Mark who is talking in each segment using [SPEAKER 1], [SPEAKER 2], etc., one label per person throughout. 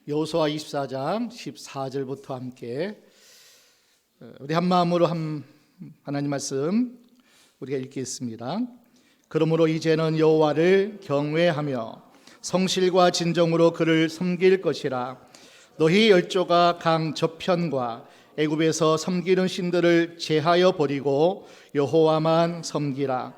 [SPEAKER 1] 여호수아 24장 14절부터 함께 우리 한 마음으로 하나님 말씀 우리가 읽겠습니다. 그러므로 이제는 여호와를 경외하며 성실과 진정으로 그를 섬길 것이라. 너희 열조가 강 저편과 애굽에서 섬기는 신들을 제하여 버리고 여호와만 섬기라.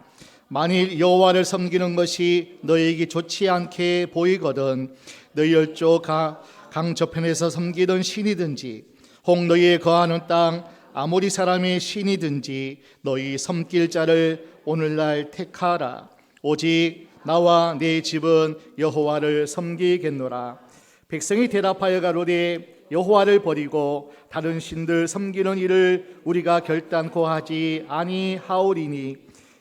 [SPEAKER 1] 만일 여호와를 섬기는 것이 너희에게 좋지 않게 보이거든 너희 열조 강 저편에서 섬기던 신이든지 혹 너희의 거하는 땅 아모리 사람의 신이든지 너희 섬길 자를 오늘날 택하라. 오직 나와 내 집은 여호와를 섬기겠노라. 백성이 대답하여 가로되 여호와를 버리고 다른 신들 섬기는 일을 우리가 결단코 하지 아니하오리니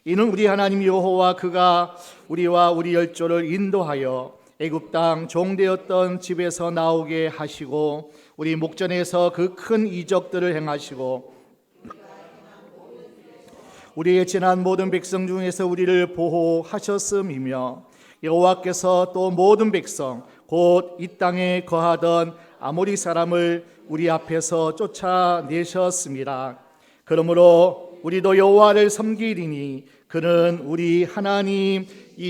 [SPEAKER 1] 이는 우리 하나님 여호와 그가 우리와 우리 열조를 인도하여 애굽 땅 종되었던 집에서 나오게 하시고 우리 목전에서 그 큰 이적들을 행하시고 우리의 지난 모든 백성 중에서 우리를 보호하셨음이며 여호와께서 또 모든 백성 곧 이 땅에 거하던 아모리 사람을 우리 앞에서 쫓아내셨습니다. 그러므로 우리도 여호와를 섬기리니 그는 우리 하나님이심이니이다.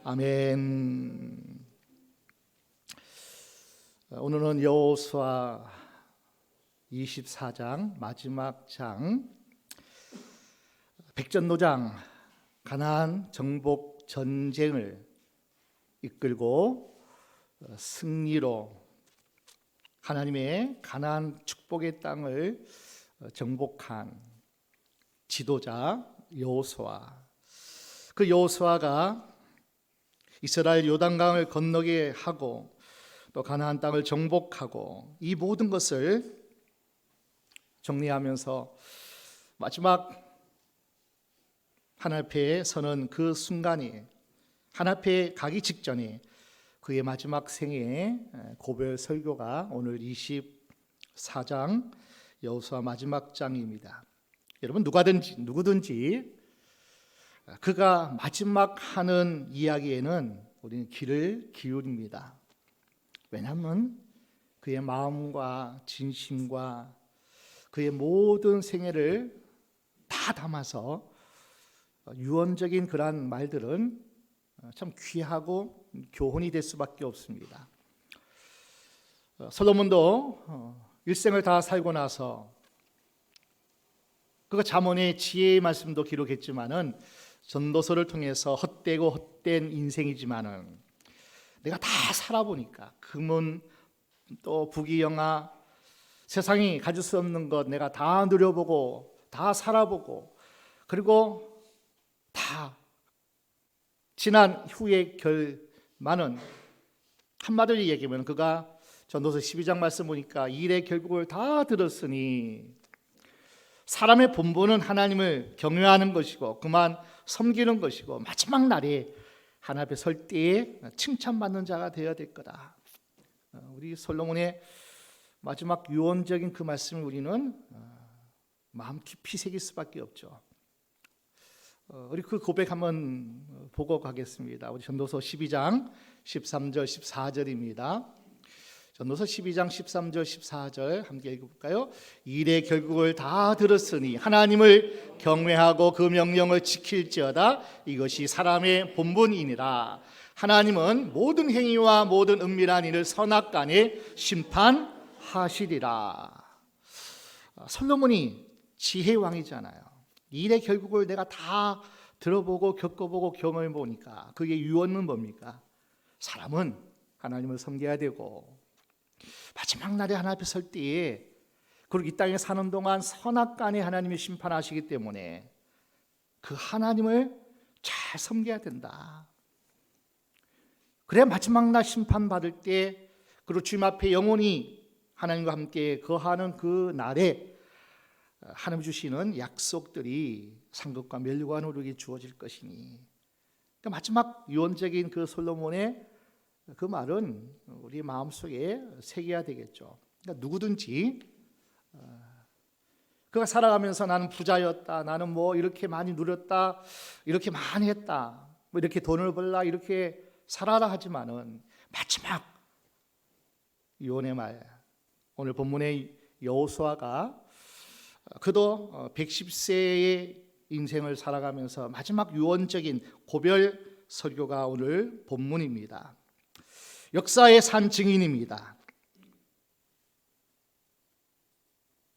[SPEAKER 1] 아멘. 오늘은 여호수아 24장 마지막 장 백전노장 가나안 정복 전쟁을 이끌고 승리로 하나님의 가나안 축복의 땅을 정복한 지도자 여호수아. 그 여호수아가 이스라엘 요단강을 건너게 하고 또 가나안 땅을 정복하고 이 모든 것을 정리하면서 마지막 하나님 앞에 서는 그 순간이 하나님 앞에 가기 직전에 그의 마지막 생애 고별 설교가 오늘 24장 여호수아 마지막 장입니다. 여러분 누구든지 그가 마지막 하는 이야기에는 우리는 귀를 기울입니다. 왜냐하면 그의 마음과 진심과 그의 모든 생애를 다 담아서 유언적인 그러한 말들은 참 귀하고 교훈이 될 수밖에 없습니다. 솔로몬도 일생을 다 살고 나서 그가 잠언의 지혜의 말씀도 기록했지만은 전도서를 통해서 헛된 인생이지만은 내가 다 살아보니까 금은 또 부귀영화 세상이 가질 수 없는 것 내가 다 누려보고 다 살아보고 그리고 다 지난 후의 결말은 한마디로 얘기하면 그가 전도서 12장 말씀 보니까 일의 결국을 다 들었으니 사람의 본분은 하나님을 경외하는 것이고 그만 섬기는 것이고 마지막 날에 하나님 앞에 설 때에 칭찬받는 자가 되어야 될 거다. 우리 솔로몬의 마지막 유언적인 그 말씀을 우리는 마음 깊이 새길 수밖에 없죠. 우리 그 고백 한번 보고 가겠습니다. 우리 전도서 12장 13절 14절입니다. 전도서 12장 13절 14절 함께 읽어볼까요? 일의 결국을 다 들었으니 하나님을 경외하고 그 명령을 지킬지어다. 이것이 사람의 본분이니라. 하나님은 모든 행위와 모든 은밀한 일을 선악간에 심판하시리라. 솔로몬이 지혜의 왕이잖아요. 일의 결국을 내가 다 들어보고 겪어보고 경험해 보니까 그게 유언은 뭡니까? 사람은 하나님을 섬겨야 되고 마지막 날에 하나님 앞에 설 때에 그리고 이 땅에 사는 동안 선악간에 하나님이 심판하시기 때문에 그 하나님을 잘 섬겨야 된다. 그래야 마지막 날 심판받을 때 그리고 주님 앞에 영원히 하나님과 함께 거하는 그 날에 하나님 주시는 약속들이 상급과 멸류관으로 우리에게 주어질 것이니 그러니까 마지막 유언적인 그 솔로몬의 그 말은 우리 마음속에 새겨야 되겠죠. 그러니까 누구든지 그가 살아가면서 나는 부자였다, 나는 뭐 이렇게 많이 누렸다, 이렇게 많이 했다, 뭐 이렇게 돈을 벌라, 이렇게 살아라 하지만은 마지막 유언의 말, 오늘 본문의 여호수아가 그도 110세의 인생을 살아가면서 마지막 유언적인 고별 설교가 오늘 본문입니다. 역사의 산 증인입니다.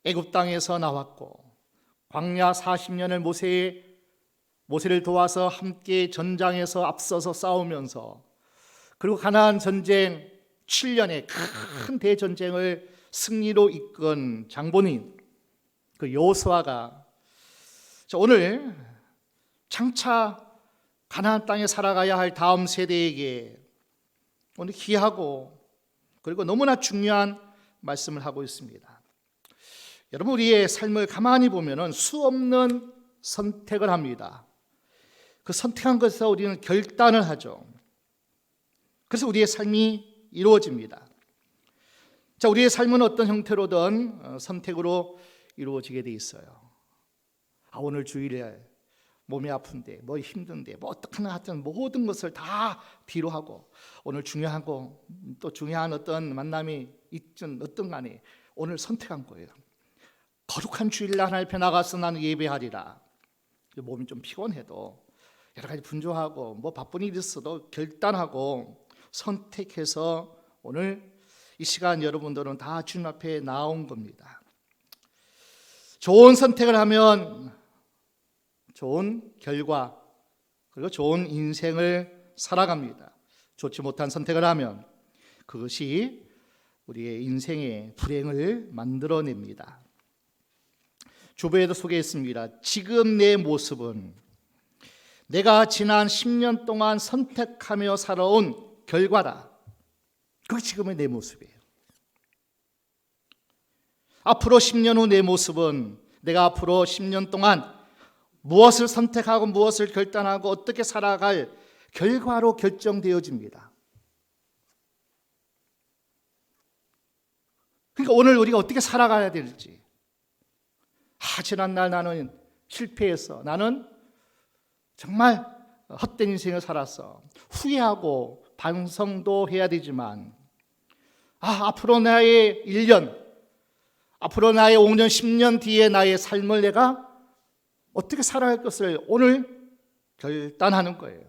[SPEAKER 1] 애굽 땅에서 나왔고 광야 40년을 모세를 도와서 함께 전장에서 앞서서 싸우면서, 그리고 가나안 전쟁 7년의 큰 대전쟁을 승리로 이끈 장본인 그 여호수아가 오늘 장차 가나안 땅에 살아가야 할 다음 세대에게 오늘 귀하고 그리고 너무나 중요한 말씀을 하고 있습니다. 여러분, 우리의 삶을 가만히 보면 수없는 선택을 합니다. 그 선택한 것에서 우리는 결단을 하죠. 그래서 우리의 삶이 이루어집니다. 자, 우리의 삶은 어떤 형태로든 선택으로 이루어지게 돼 있어요. 오늘 주일에 몸이 아픈데, 뭐 힘든데, 뭐 어떡하나 하여튼 모든 것을 다 뒤로 하고, 오늘 중요하고 또 중요한 어떤 만남이 있든 어떤 간에 오늘 선택한 거예요. 거룩한 주일날 하나님 앞에 나가서 나는 예배하리라. 몸이 좀 피곤해도 여러 가지 분주하고 뭐 바쁜 일이 있어도 결단하고 선택해서 오늘 이 시간 여러분들은 다 주님 앞에 나온 겁니다. 좋은 선택을 하면 좋은 결과 그리고 좋은 인생을 살아갑니다. 좋지 못한 선택을 하면 그것이 우리의 인생의 불행을 만들어냅니다. 주보에도 소개했습니다. 지금 내 모습은 내가 지난 10년 동안 선택하며 살아온 결과다. 그게 지금의 내 모습이에요. 앞으로 10년 후 내 모습은 내가 앞으로 10년 동안 무엇을 선택하고 무엇을 결단하고 어떻게 살아갈 결과로 결정되어집니다. 그러니까 오늘 우리가 어떻게 살아가야 될지, 지난날 나는 실패했어, 나는 정말 헛된 인생을 살았어, 후회하고 반성도 해야 되지만 앞으로 나의 1년, 앞으로 나의 5년, 10년 뒤에 나의 삶을 내가 어떻게 살아갈 것을 오늘 결단하는 거예요.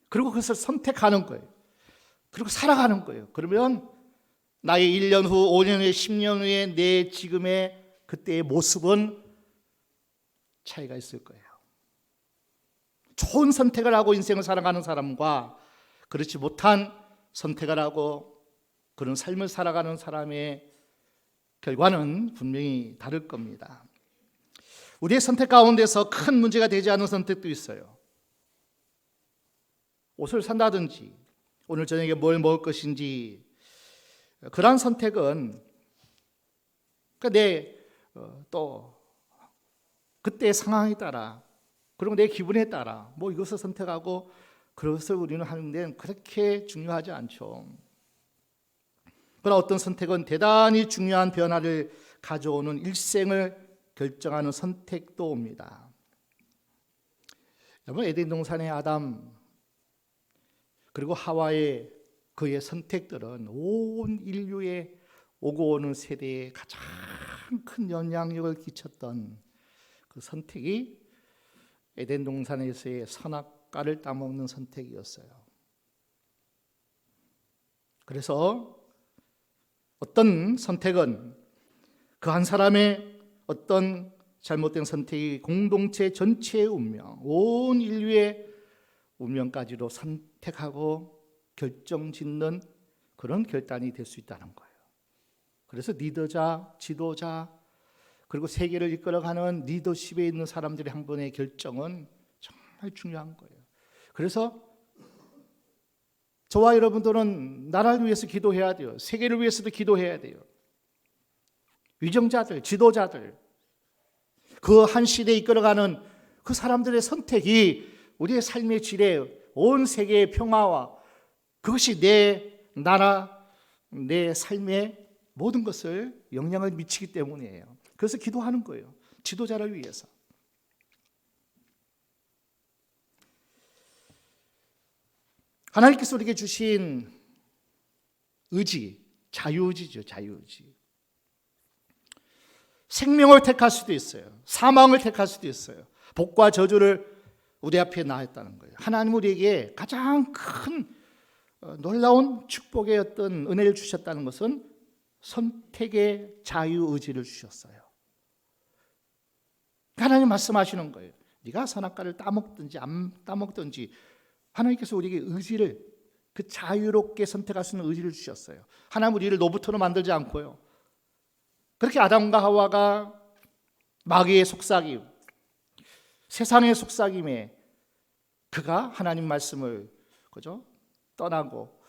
[SPEAKER 1] 그리고 그것을 선택하는 거예요. 그리고 살아가는 거예요. 그러면 나의 1년 후, 5년 후에, 10년 후에 내 지금의 그때의 모습은 차이가 있을 거예요. 좋은 선택을 하고 인생을 살아가는 사람과 그렇지 못한 선택을 하고 그런 삶을 살아가는 사람의 결과는 분명히 다를 겁니다. 우리의 선택 가운데서 큰 문제가 되지 않은 선택도 있어요. 옷을 산다든지 오늘 저녁에 뭘 먹을 것인지, 그러한 선택은 또 그때의 상황에 따라 그리고 내 기분에 따라 이것을 선택하고 그것을 우리는 하는 데는 그렇게 중요하지 않죠. 그러나 어떤 선택은 대단히 중요한 변화를 가져오는 일생을 결정하는 선택도 옵니다. 여러분, 에덴 동산의 아담 그리고 하와의 그의 선택들은 온 인류의 오고 오는 세대에 가장 큰 영향력을 끼쳤던 그 선택이 에덴 동산에서의 선악과를 따먹는 선택이었어요. 그래서 어떤 선택은 그 한 사람의 어떤 잘못된 선택이 공동체 전체의 운명, 온 인류의 운명까지도 선택하고 결정짓는 그런 결단이 될 수 있다는 거예요. 그래서 리더자, 지도자, 그리고 세계를 이끌어가는 리더십에 있는 사람들의 한 분의 결정은 정말 중요한 거예요. 그래서 저와 여러분들은 나라를 위해서 기도해야 돼요. 세계를 위해서도 기도해야 돼요. 위정자들, 지도자들, 그 한 시대에 이끌어가는 그 사람들의 선택이 우리의 삶의 질에 온 세계의 평화와 그것이 내 나라, 내 삶의 모든 것을 영향을 미치기 때문이에요. 그래서 기도하는 거예요. 지도자를 위해서. 하나님께서 우리에게 주신 의지, 자유의지죠. 자유의지. 생명을 택할 수도 있어요. 사망을 택할 수도 있어요. 복과 저주를 우리 앞에 놔했다는 거예요. 하나님 우리에게 가장 큰 놀라운 축복의 어떤 은혜를 주셨다는 것은 선택의 자유의지를 주셨어요. 하나님 말씀하시는 거예요. 네가 선악과를 따먹든지 안 따먹든지 하나님께서 우리에게 의지를, 그 자유롭게 선택할 수 있는 의지를 주셨어요. 하나님 우리를 노부터로 만들지 않고요. 그렇게 아담과 하와가 마귀의 속삭임, 세상의 속삭임에 그가 하나님 말씀을 그죠? 떠나고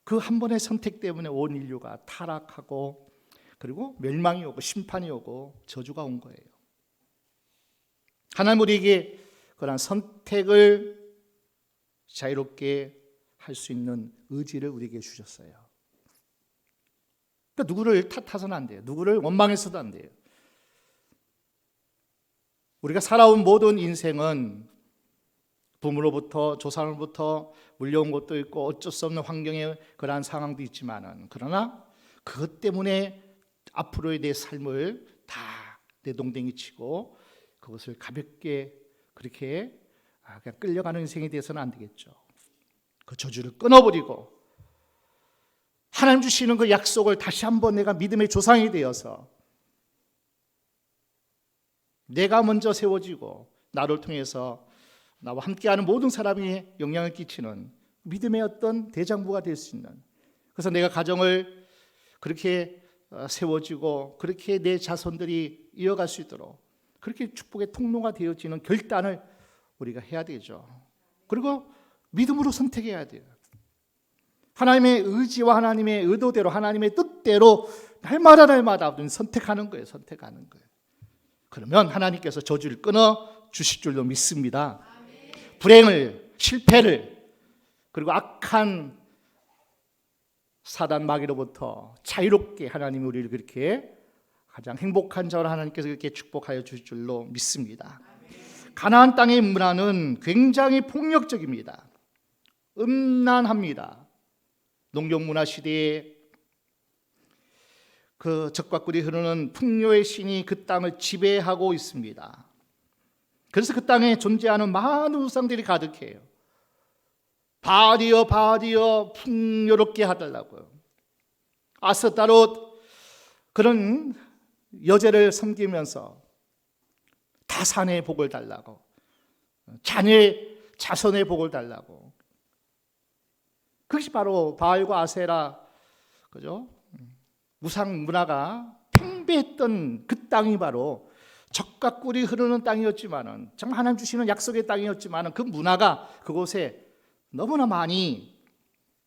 [SPEAKER 1] 그 한 번의 선택 때문에 온 인류가 타락하고 그리고 멸망이 오고 심판이 오고 저주가 온 거예요. 하나님 우리에게 그런 선택을 자유롭게 할 수 있는 의지를 우리에게 주셨어요. 그러니까 누구를 탓해서는 안 돼요. 누구를 원망해서도 안 돼요. 우리가 살아온 모든 인생은 부모로부터 조상으로부터 물려온 것도 있고 어쩔 수 없는 환경의 그러한 상황도 있지만은, 그러나 그것 때문에 앞으로의 내 삶을 다 내동댕이 치고 그것을 가볍게 그렇게 그냥 끌려가는 인생이 돼서는 안 되겠죠. 그 저주를 끊어버리고 하나님 주시는 그 약속을 다시 한번 내가 믿음의 조상이 되어서 내가 먼저 세워지고 나를 통해서 나와 함께하는 모든 사람이 영향을 끼치는 믿음의 어떤 대장부가 될 수 있는, 그래서 내가 가정을 그렇게 세워지고 그렇게 내 자손들이 이어갈 수 있도록 그렇게 축복의 통로가 되어지는 결단을 우리가 해야 되죠. 그리고 믿음으로 선택해야 돼요. 하나님의 의지와 하나님의 의도대로, 하나님의 뜻대로 날마다 선택하는 거예요. 선택하는 거예요. 그러면 하나님께서 저주를 끊어 주실 줄로 믿습니다. 불행을, 실패를, 그리고 악한 사단 마귀로부터 자유롭게 하나님이 우리를 그렇게 가장 행복한 자로 하나님께서 그렇게 축복하여 주실 줄로 믿습니다. 가나안 땅의 문화는 굉장히 폭력적입니다. 음란합니다. 농경문화 시대에 그 적과 꿀이 흐르는 풍요의 신이 그 땅을 지배하고 있습니다. 그래서 그 땅에 존재하는 많은 우상들이 가득해요. 바알이여 바알이여 풍요롭게 하달라고요. 아스타롯, 그런 여제를 섬기면서 다산의 복을 달라고, 자녀의 자손의 복을 달라고. 그것이 바로 바알과 아세라, 그죠? 우상 문화가 팽배했던 그 땅이 바로 적과 꿀이 흐르는 땅이었지만은, 정말 하나님 주시는 약속의 땅이었지만은 그 문화가 그곳에 너무나 많이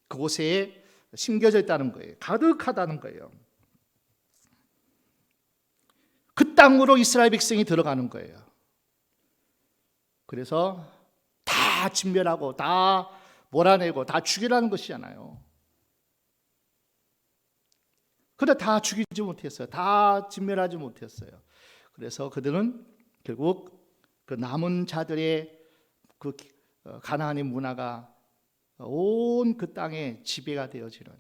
[SPEAKER 1] 그곳에 심겨져 있다는 거예요. 가득하다는 거예요. 그 땅으로 이스라엘 백성이 들어가는 거예요. 그래서 다 진멸하고 다 몰아내고 다 죽이라는 것이잖아요. 그런데 다 죽이지 못했어요. 다 진멸하지 못했어요. 그래서 그들은 결국 그 남은 자들의 그 가나안의 문화가 온 그 땅에 지배가 되어지는,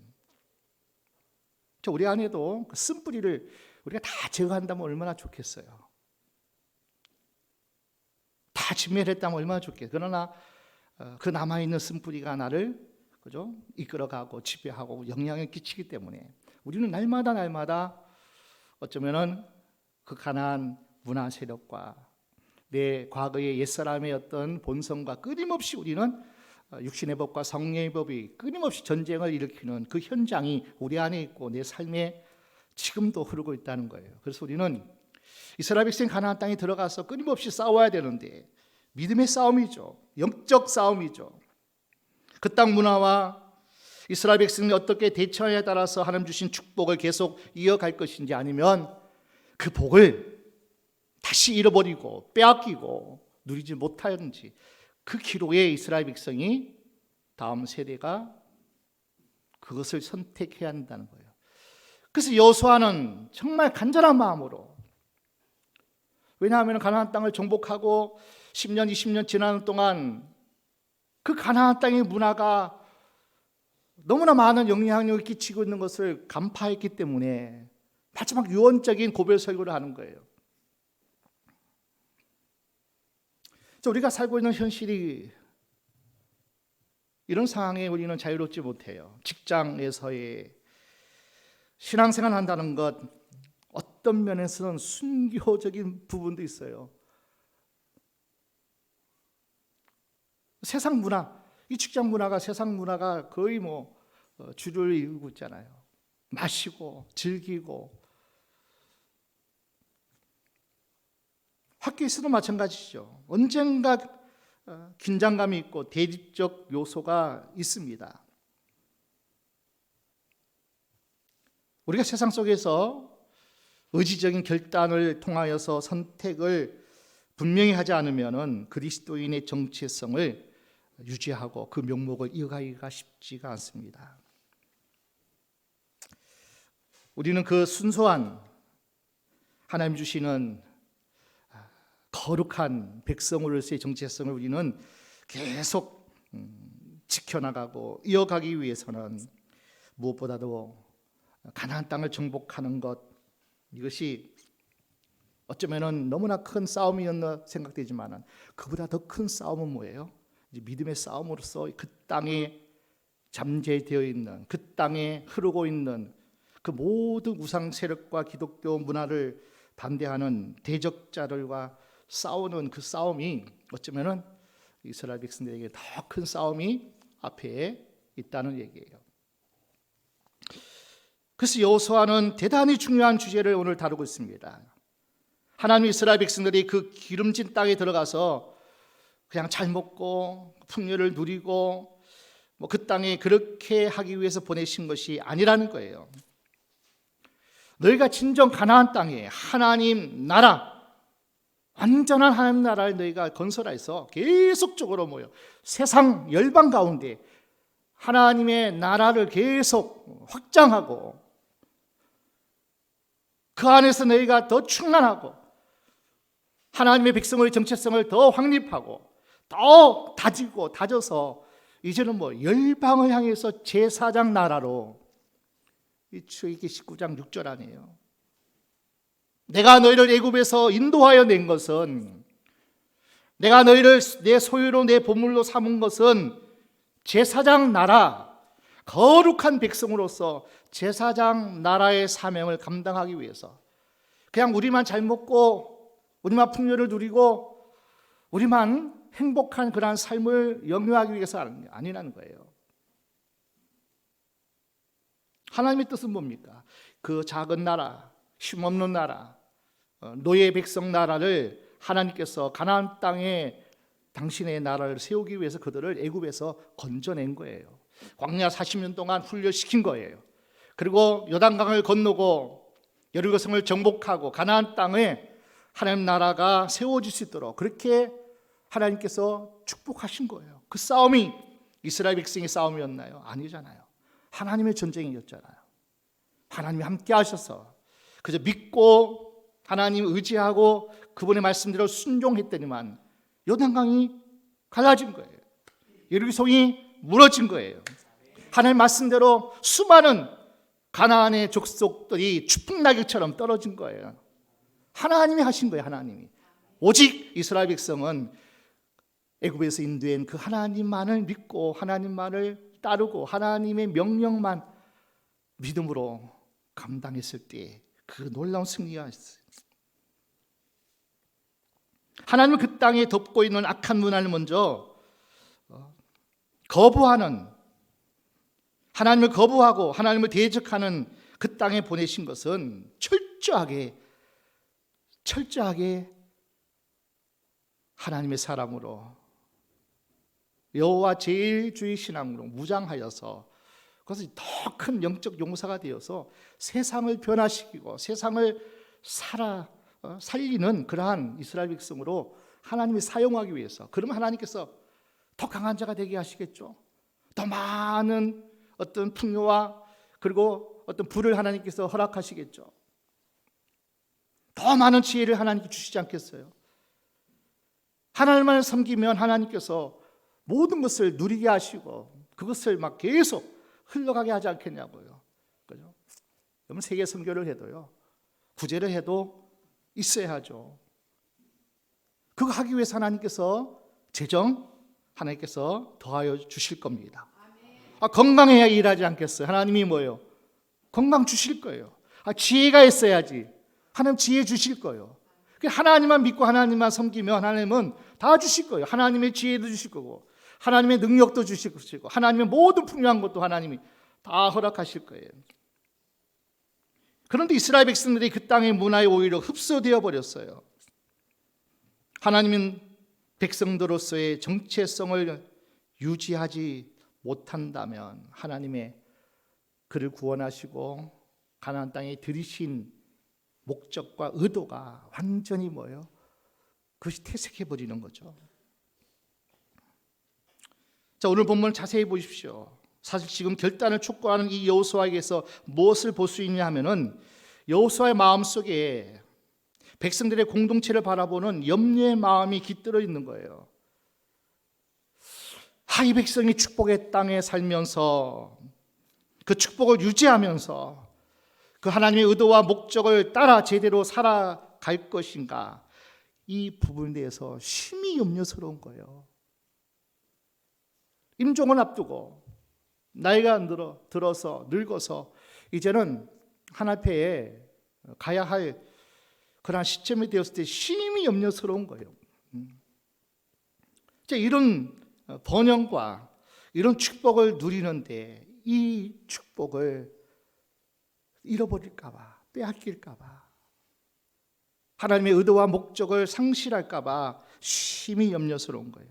[SPEAKER 1] 우리 안에도 그 쓴뿌리를 우리가 다 제거한다면 얼마나 좋겠어요. 다 진멸했다면 얼마나 좋겠어요. 그러나 그 남아있는 쓴뿌리가 나를 그죠? 이끌어가고 지배하고 영향을 끼치기 때문에 우리는 날마다 어쩌면은 그 가나안 문화 세력과 내 과거의 옛사람의 어떤 본성과 끊임없이 우리는 육신의 법과 성령의 법이 끊임없이 전쟁을 일으키는 그 현장이 우리 안에 있고 내 삶에 지금도 흐르고 있다는 거예요. 그래서 우리는 이스라엘 백성 가나안 땅에 들어가서 끊임없이 싸워야 되는데, 믿음의 싸움이죠. 영적 싸움이죠. 그 땅 문화와 이스라엘 백성이 어떻게 대처하냐에 따라서 하나님 주신 축복을 계속 이어갈 것인지, 아니면 그 복을 다시 잃어버리고 빼앗기고 누리지 못하는지, 그 기로에 이스라엘 백성이 다음 세대가 그것을 선택해야 한다는 거예요. 그래서 여호수아는 정말 간절한 마음으로, 왜냐하면 가나안 땅을 정복하고 10년 20년 지나는 동안 그 가나안 땅의 문화가 너무나 많은 영향력을 끼치고 있는 것을 간파했기 때문에 마지막 유언적인 고별 설교를 하는 거예요. 우리가 살고 있는 현실이 이런 상황에 우리는 자유롭지 못해요. 직장에서의 신앙생활 한다는 것 어떤 면에서는 순교적인 부분도 있어요. 세상 문화, 이 직장 문화가 세상 문화가 거의 주를 이루고 있잖아요. 마시고 즐기고. 학교에서도 마찬가지죠. 언젠가 긴장감이 있고 대립적 요소가 있습니다. 우리가 세상 속에서 의지적인 결단을 통하여서 선택을 분명히 하지 않으면 그리스도인의 정체성을 유지하고 그 명목을 이어가기가 쉽지가 않습니다. 우리는 그 순수한 하나님 주시는 거룩한 백성으로서의 정체성을 우리는 계속 지켜나가고 이어가기 위해서는 무엇보다도 가나안 땅을 정복하는 것, 이것이 어쩌면 너무나 큰 싸움이었나 생각되지만 그보다 더 큰 싸움은 뭐예요? 이제 믿음의 싸움으로서 그 땅에 잠재되어 있는, 그 땅에 흐르고 있는 그 모든 우상 세력과 기독교 문화를 반대하는 대적자들과 싸우는 그 싸움이 어쩌면 이스라엘 백성들에게 더 큰 싸움이 앞에 있다는 얘기예요. 그래서 여호수아는 대단히 중요한 주제를 오늘 다루고 있습니다. 하나님 이스라엘 백성들이 그 기름진 땅에 들어가서 그냥 잘 먹고 풍요를 누리고 그 땅에 그렇게 하기 위해서 보내신 것이 아니라는 거예요. 너희가 진정 가나안 땅에 하나님 나라, 완전한 하나님 나라를 너희가 건설해서 계속적으로 모여 세상 열방 가운데 하나님의 나라를 계속 확장하고 그 안에서 너희가 더 충만하고 하나님의 백성의 정체성을 더 확립하고 더 다지고 다져서 이제는 열방을 향해서 제사장 나라로, 이 출애굽기 19장 6절 아니에요. 내가 너희를 애굽에서 인도하여 낸 것은, 내가 너희를 내 소유로 내 보물로 삼은 것은 제사장 나라, 거룩한 백성으로서 제사장 나라의 사명을 감당하기 위해서, 그냥 우리만 잘 먹고 우리만 풍요를 누리고 우리만 행복한 그러한 삶을 영위하기 위해서 아니라는 거예요. 하나님의 뜻은 뭡니까? 그 작은 나라, 힘없는 나라, 노예 백성 나라를 하나님께서 가나안 땅에 당신의 나라를 세우기 위해서 그들을 애굽에서 건져낸 거예요. 광야 40년 동안 훈련시킨 거예요. 그리고 요단강을 건너고 여리고성을 정복하고 가나안 땅에 하나님 나라가 세워질 수 있도록 그렇게 하나님께서 축복하신 거예요. 그 싸움이 이스라엘 백성의 싸움이었나요? 아니잖아요. 하나님의 전쟁이었잖아요. 하나님이 함께 하셔서 그저 믿고 하나님 의지하고 그분의 말씀대로 순종했더니만 요단강이 갈라진 거예요. 여리고성이 무너진 거예요. 하나님 말씀대로 수많은 가나안의 족속들이 추풍낙엽처럼 떨어진 거예요. 하나님이 하신 거예요. 하나님이. 오직 이스라엘 백성은 애굽에서 인도한 그 하나님만을 믿고 하나님만을 따르고 하나님의 명령만 믿음으로 감당했을 때 그 놀라운 승리가 있어요. 하나님은 그 땅에 덮고 있는 악한 문화를 먼저 거부하는, 하나님을 거부하고 하나님을 대적하는 그 땅에 보내신 것은 철저하게 하나님의 사람으로 여호와 제일주의 신앙으로 무장하여서 그것이 더 큰 영적 용사가 되어서 세상을 변화시키고 세상을 살리는 그러한 이스라엘 백성으로 하나님이 사용하기 위해서, 그러면 하나님께서 더 강한 자가 되게 하시겠죠. 더 많은 어떤 풍요와 그리고 어떤 부를 하나님께서 허락하시겠죠. 더 많은 지혜를 하나님께 주시지 않겠어요? 하나님만 섬기면 하나님께서 모든 것을 누리게 하시고 그것을 막 계속 흘러가게 하지 않겠냐고요. 그죠? 여러분 세계 선교를 해도요, 구제를 해도 있어야 하죠. 그거 하기 위해서 하나님께서 하나님께서 더하여 주실 겁니다. 건강해야 일하지 않겠어요? 하나님이 뭐예요? 건강 주실 거예요. 지혜가 있어야지. 하나님 지혜 주실 거예요. 하나님만 믿고 하나님만 섬기면 하나님은 다 주실 거예요. 하나님의 지혜도 주실 거고, 하나님의 능력도 주실 것이고, 하나님의 모든 풍요한 것도 하나님이 다 허락하실 거예요. 그런데 이스라엘 백성들이 그 땅의 문화에 오히려 흡수되어 버렸어요. 하나님은 백성들로서의 정체성을 유지하지 못한다면 하나님의 그를 구원하시고 가나안 땅에 들이신 목적과 의도가 완전히 뭐예요? 그것이 퇴색해 버리는 거죠. 자, 오늘 본문을 자세히 보십시오. 사실 지금 결단을 촉구하는 이 여호수아에게서 무엇을 볼 수 있냐 하면은, 여호수아의 마음속에 백성들의 공동체를 바라보는 염려의 마음이 깃들어 있는 거예요. 이 백성이 축복의 땅에 살면서 그 축복을 유지하면서 그 하나님의 의도와 목적을 따라 제대로 살아갈 것인가, 이 부분에 대해서 심히 염려스러운 거예요. 임종을 앞두고 나이가 들어서 늙어서 이제는 하나님께 가야 할 그러한 시점이 되었을 때 심히 염려스러운 거예요. 이런 번영과 이런 축복을 누리는데 이 축복을 잃어버릴까 봐, 빼앗길까 봐, 하나님의 의도와 목적을 상실할까 봐 심히 염려스러운 거예요.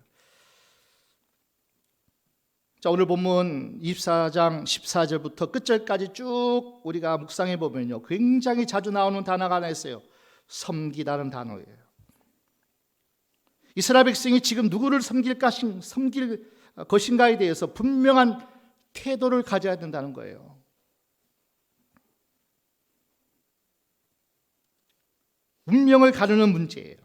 [SPEAKER 1] 자, 오늘 본문 24장 14절부터 끝절까지 쭉 우리가 묵상해 보면요, 굉장히 자주 나오는 단어가 하나 있어요. 섬기다는 단어예요. 이스라엘 백성이 지금 누구를 섬길 것인가에 대해서 분명한 태도를 가져야 된다는 거예요. 운명을 가르는 문제예요.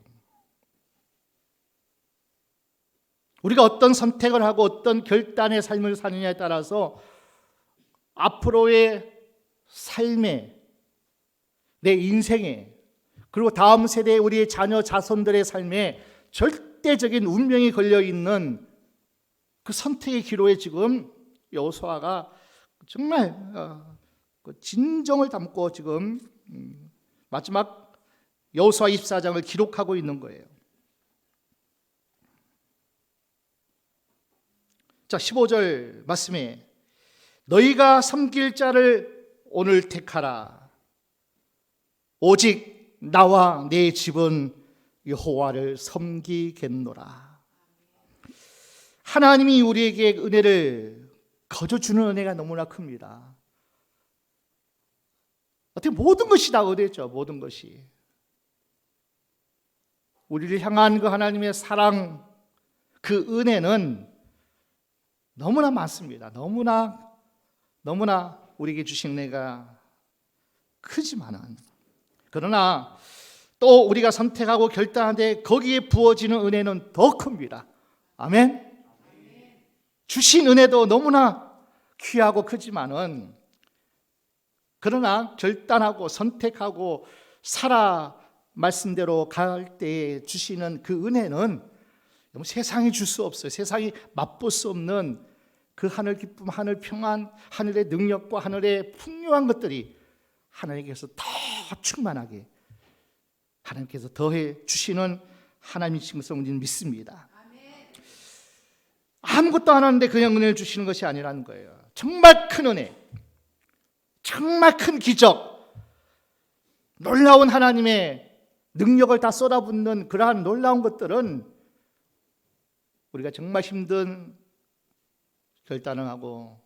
[SPEAKER 1] 우리가 어떤 선택을 하고 어떤 결단의 삶을 사느냐에 따라서 앞으로의 삶에, 내 인생에, 그리고 다음 세대의 우리의 자녀 자손들의 삶에 절대적인 운명이 걸려있는 그 선택의 기로에 지금 여호수아가 정말 진정을 담고 지금 마지막 여호수아 24장을 기록하고 있는 거예요. 자, 15절 말씀에 너희가 섬길 자를 오늘 택하라. 오직 나와 내 집은 여호와를 섬기겠노라. 하나님이 우리에게 은혜를 거저 주는 은혜가 너무나 큽니다. 어떻게 모든 것이 다 은혜죠. 모든 것이 우리를 향한 그 하나님의 사랑, 그 은혜는 너무나 많습니다. 너무나 우리에게 주신 은혜가 크지만은, 그러나 또 우리가 선택하고 결단하는데 거기에 부어지는 은혜는 더 큽니다. 아멘. 주신 은혜도 너무나 귀하고 크지만은, 그러나 결단하고 선택하고 살아 말씀대로 갈 때에 주시는 그 은혜는 세상이 줄 수 없어요. 세상이 맛볼 수 없는 그 하늘 기쁨, 하늘 평안, 하늘의 능력과 하늘의 풍요한 것들이 하나님께서 더 충만하게 하나님께서 더해 주시는 하나님이신 것을 우리는 믿습니다. 아무것도 안 하는데 그냥 은혜를 주시는 것이 아니라는 거예요. 정말 큰 은혜, 정말 큰 기적, 놀라운 하나님의 능력을 다 쏟아붓는 그러한 놀라운 것들은 우리가 정말 힘든 결단을 하고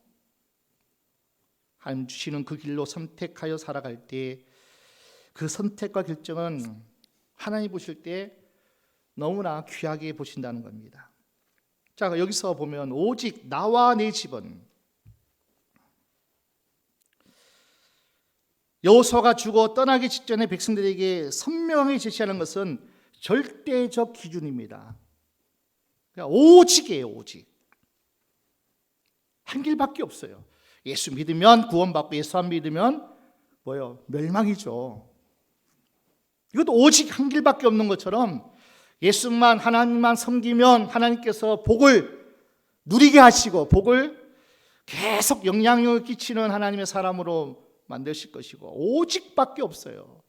[SPEAKER 1] 하나님 주시는 그 길로 선택하여 살아갈 때 그 선택과 결정은 하나님 보실 때 너무나 귀하게 보신다는 겁니다. 자, 여기서 보면 오직 나와 내 집은, 여호수아가 죽어 떠나기 직전에 백성들에게 선명하게 제시하는 것은 절대적 기준입니다. 오직이에요. 오직 한 길밖에 없어요. 예수 믿으면 구원받고 예수 안 믿으면 뭐요? 멸망이죠. 이것도 오직 한 길밖에 없는 것처럼 예수만 하나님만 섬기면 하나님께서 복을 누리게 하시고 복을 계속 영향력을 끼치는 하나님의 사람으로 만드실 것이고 오직밖에 없어요.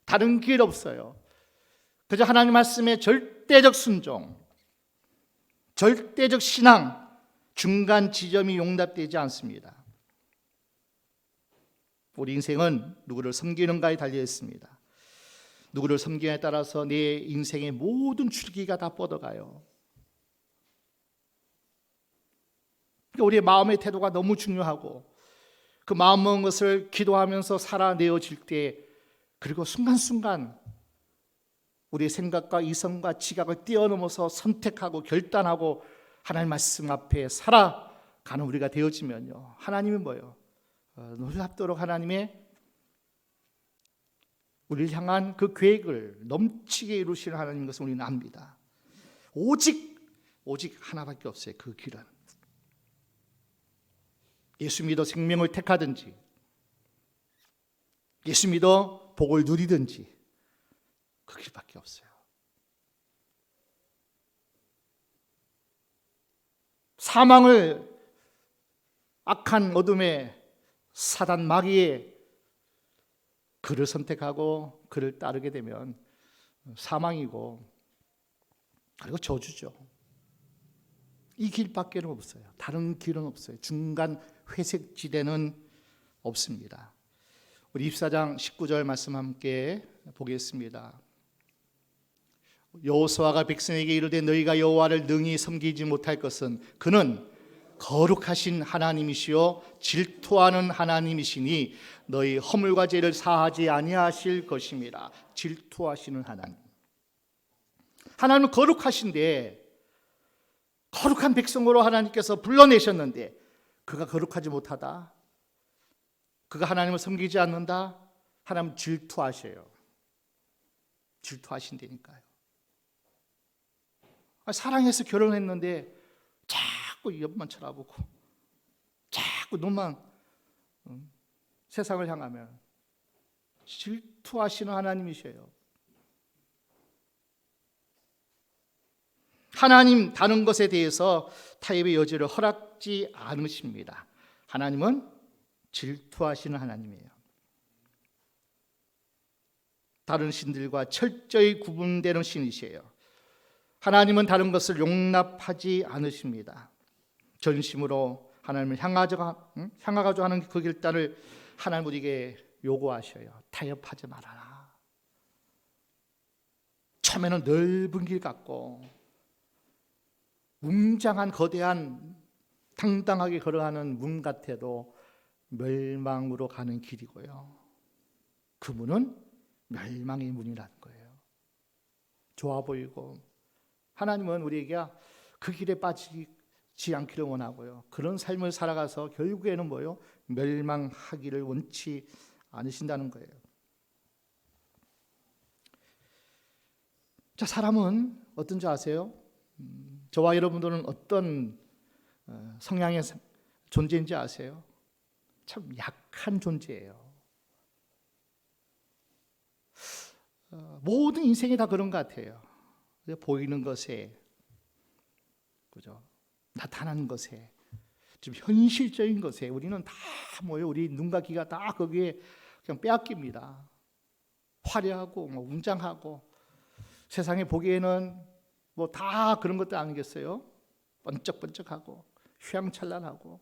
[SPEAKER 1] 다른 길 없어요. 그저 하나님 말씀에 절대적 순종, 절대적 신앙, 중간 지점이 용납되지 않습니다. 우리 인생은 누구를 섬기는가에 달려 있습니다. 누구를 섬기냐에 따라서 내 인생의 모든 줄기가 다 뻗어가요. 그러니까 우리의 마음의 태도가 너무 중요하고 그 마음 먹은 것을 기도하면서 살아내어질 때 그리고 순간순간 우리의 생각과 이성과 지각을 뛰어넘어서 선택하고 결단하고 하나님 말씀 앞에 살아가는 우리가 되어지면요, 하나님은 뭐예요? 놀랍도록 하나님의 우리를 향한 그 계획을 넘치게 이루시는 하나님 것을 우리는 압니다. 오직 하나밖에 없어요. 그 길은 예수 믿어 생명을 택하든지 예수 믿어 복을 누리든지 그 길밖에 없어요. 사망을 악한 어둠의 사단 마귀의 그를 선택하고 그를 따르게 되면 사망이고 그리고 저주죠. 이 길밖에는 없어요. 다른 길은 없어요. 중간 회색 지대는 없습니다. 우리 입사장 19절 말씀 함께 보겠습니다. 여호수아가 백성에게 이르되 너희가 여호와를 능히 섬기지 못할 것은 그는 거룩하신 하나님이시요 질투하는 하나님이시니 너희 허물과 죄를 사하지 아니하실 것임이라. 질투하시는 하나님. 하나님은 거룩하신데 거룩한 백성으로 하나님께서 불러내셨는데 그가 거룩하지 못하다, 그가 하나님을 섬기지 않는다, 하나님 질투하셔요. 질투하신다니까요. 사랑해서 결혼했는데 자꾸 옆만 쳐다보고 자꾸 눈만 세상을 향하면 질투하시는 하나님이셔요. 하나님 다른 것에 대해서 타협의 여지를 허락지 않으십니다. 하나님은 질투하시는 하나님이에요. 다른 신들과 철저히 구분되는 신이시에요. 하나님은 다른 것을 용납하지 않으십니다. 전심으로 하나님을 향하고자 하는 그 결단을 하나님 우리에게 요구하셔요. 타협하지 말아라. 처음에는 넓은 길 같고 웅장한 거대한 당당하게 걸어가는 문 같아도 멸망으로 가는 길이고요. 그 문은 멸망의 문이라는 거예요. 좋아 보이고 하나님은 우리에게 그 길에 빠지지 않기를 원하고요. 그런 삶을 살아가서 결국에는 뭐요? 멸망하기를 원치 않으신다는 거예요. 자, 사람은 어떤지 아세요? 저와 여러분들은 어떤 성향의 존재인지 아세요? 참 약한 존재예요. 모든 인생이 다 그런 것 같아요. 보이는 것에, 그죠? 나타나는 것에, 좀 현실적인 것에 우리는 다 뭐예요? 우리 눈과 귀가 다 거기에 그냥 빼앗깁니다. 화려하고 웅장하고 세상에 보기에는 뭐 다 그런 것도 아니겠어요? 번쩍번쩍하고 휘황찬란하고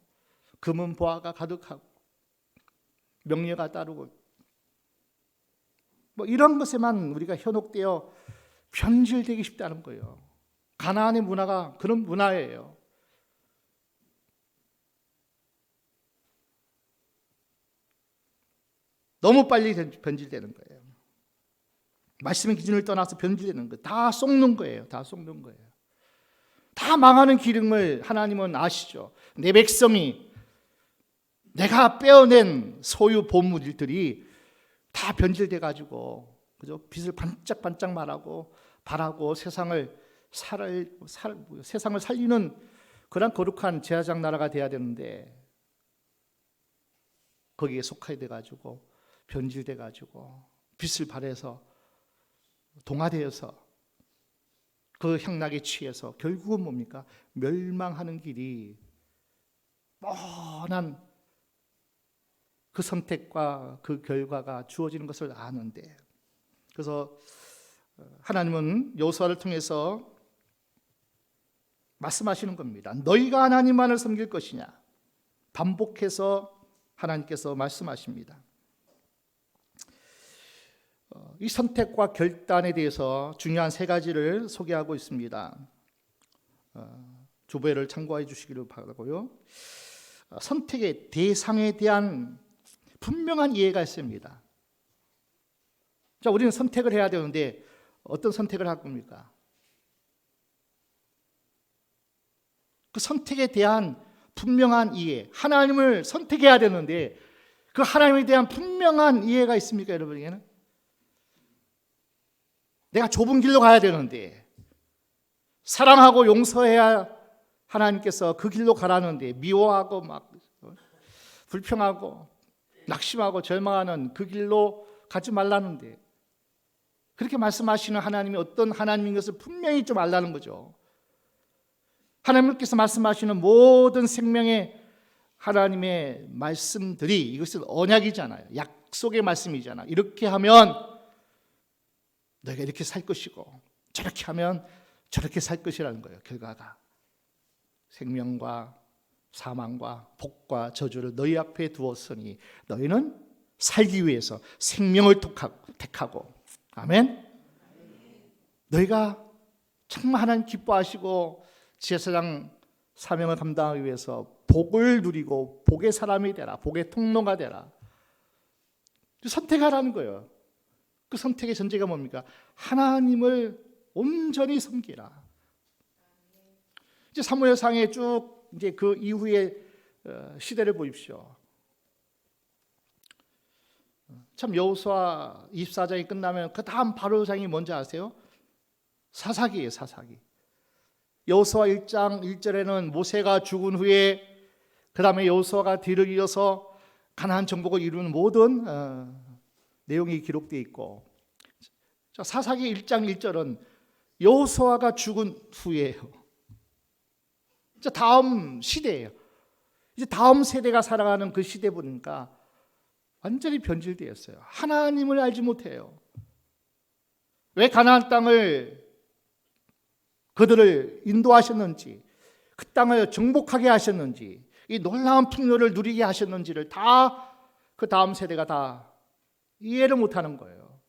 [SPEAKER 1] 금은 보화가 가득하고 명예가 따르고 뭐 이런 것에만 우리가 현혹되어 변질되기 쉽다는 거예요. 가나안의 문화가 그런 문화예요. 너무 빨리 변질되는 거예요. 말씀의 기준을 떠나서 변질되는 거예요. 다 속는 거예요. 다 속는 거예요. 다 망하는 기름을 하나님은 아시죠. 내 백성이 내가 빼어낸 소유 보물들이 다 변질돼 가지고 그죠? 빛을 반짝반짝 말하고 바라고 세상을 살리는 그런 거룩한 제사장 나라가 돼야 되는데 거기에 속하게 돼가지고 변질돼가지고 빛을 발해서 동화되어서 그 향락에 취해서 결국은 뭡니까? 멸망하는 길이 뻔한 그 선택과 그 결과가 주어지는 것을 아는데, 그래서 하나님은 여호수아를 통해서 말씀하시는 겁니다. 너희가 하나님만을 섬길 것이냐? 반복해서 하나님께서 말씀하십니다. 이 선택과 결단에 대해서 중요한 세 가지를 소개하고 있습니다. 주보를 참고해 주시기를 바라고요. 선택의 대상에 대한 분명한 이해가 있습니다. 자, 우리는 선택을 해야 되는데 어떤 선택을 할 겁니까? 그 선택에 대한 분명한 이해, 하나님을 선택해야 되는데 그 하나님에 대한 분명한 이해가 있습니까, 여러분에게는? 내가 좁은 길로 가야 되는데, 사랑하고 용서해야 하나님께서 그 길로 가라는데, 미워하고 막 불평하고 낙심하고 절망하는 그 길로 가지 말라는데, 그렇게 말씀하시는 하나님이 어떤 하나님인 것을 분명히 좀 알라는 거죠. 하나님께서 말씀하시는 모든 생명의 하나님의 말씀들이, 이것은 언약이잖아요. 약속의 말씀이잖아요. 이렇게 하면 너희가 이렇게 살 것이고 저렇게 하면 저렇게 살 것이라는 거예요. 결과가 생명과 사망과 복과 저주를 너희 앞에 두었으니 너희는 살기 위해서 생명을 택하고, 아멘. 너희가 정말 하나님 기뻐하시고 제사장 사명을 감당하기 위해서 복을 누리고 복의 사람이 되라, 복의 통로가 되라. 선택하라는 거예요. 그 선택의 전제가 뭡니까? 하나님을 온전히 섬기라. 이제 사무엘상에 쭉 이제 그 이후의 시대를 보십시오. 참 여호수아 24장이 끝나면 그 다음 바로 장이 뭔지 아세요? 사사기예요. 사사기. 여호수아 1장 1절에는 모세가 죽은 후에 그 다음에 여호수아가 뒤를 이어서 가나안 정복을 이루는 모든 내용이 기록되어 있고, 사사기 1장 1절은 여호수아가 죽은 후에요. 다음 시대예요. 이제 다음 세대가 살아가는 그 시대 보니까 완전히 변질되었어요. 하나님을 알지 못해요. 왜 가나안 땅을 그들을 인도하셨는지, 그 땅을 정복하게 하셨는지, 이 놀라운 풍요를 누리게 하셨는지를 다 그 다음 세대가 다 이해를 못하는 거예요.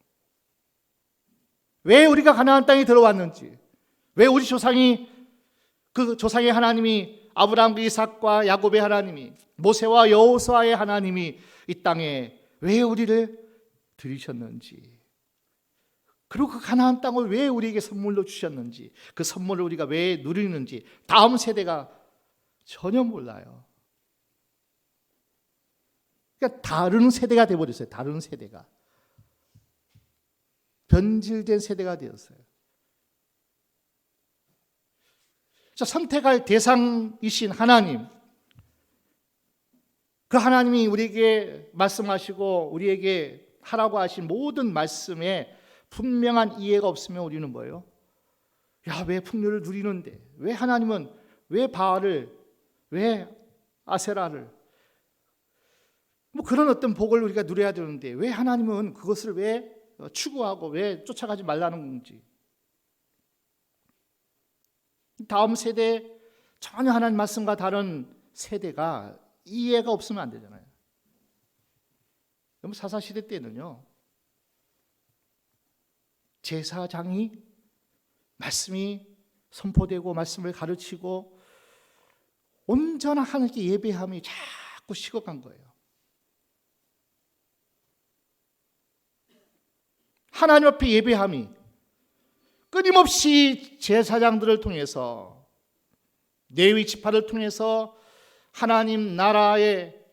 [SPEAKER 1] 왜 우리가 가나안 땅에 들어왔는지, 왜 우리 조상이, 그 조상의 하나님이 아브라함과 이삭과 야곱의 하나님이, 모세와 여호수아의 하나님이 이 땅에 왜 우리를 들이셨는지, 그리고 그 가나안 땅을 왜 우리에게 선물로 주셨는지, 그 선물을 우리가 왜 누리는지 다음 세대가 전혀 몰라요. 그러니까 다른 세대가 되어버렸어요. 다른 세대가 변질된 세대가 되었어요. 선택할 대상이신 하나님, 그 하나님이 우리에게 말씀하시고 우리에게 하라고 하신 모든 말씀에 분명한 이해가 없으면 우리는 뭐예요? 야, 왜 풍요를 누리는데, 왜 하나님은, 왜 바알을, 왜 아세라를, 뭐 그런 어떤 복을 우리가 누려야 되는데 왜 하나님은 그것을 왜 추구하고 왜 쫓아가지 말라는 건지. 다음 세대, 전혀 하나님 말씀과 다른 세대가 이해가 없으면 안 되잖아요. 사사시대 때는요, 제사장이 말씀이 선포되고 말씀을 가르치고 온전한 하나님께 예배함이 자꾸 식어간 거예요. 하나님 앞에 예배함이 끊임없이 제사장들을 통해서, 레위 지파를 통해서 하나님 나라의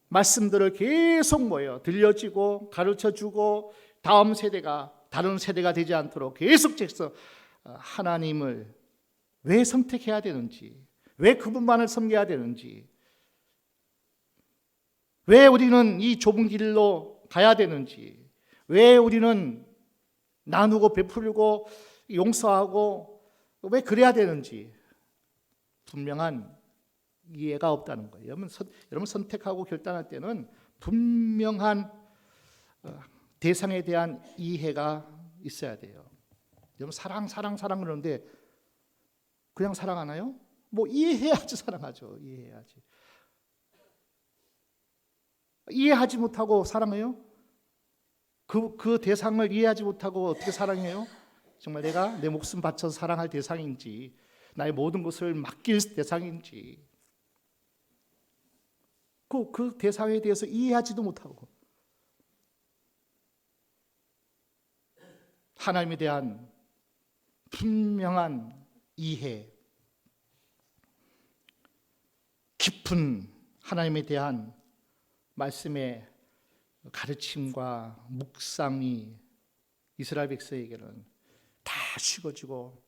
[SPEAKER 1] 말씀들을 계속 들려지고 가르쳐주고, 다음 세대가 다른 세대가 되지 않도록 계속해서 하나님을 왜 선택해야 되는지, 왜 그분만을 섬겨야 되는지, 왜 우리는 이 좁은 길로 가야 되는지, 왜 우리는 나누고 베풀고 용서하고 왜 그래야 되는지 분명한 이해가 없다는 거예요. 여러분 선택하고 결단할 때는 분명한 대상에 대한 이해가 있어야 돼요. 여러분 사랑 그러는데 그냥 사랑하나요? 뭐 이해해야지 사랑하죠. 이해해야지. 이해하지 못하고 사랑해요? 그 대상을 이해하지 못하고 어떻게 사랑해요? 정말 내가 내 목숨 바쳐서 사랑할 대상인지, 나의 모든 것을 맡길 대상인지, 그 대상에 대해서 이해하지도 못하고 하나님에 대한 분명한 이해, 깊은 하나님에 대한 말씀의 가르침과 묵상이 이스라엘 백성에게는 다 식어지고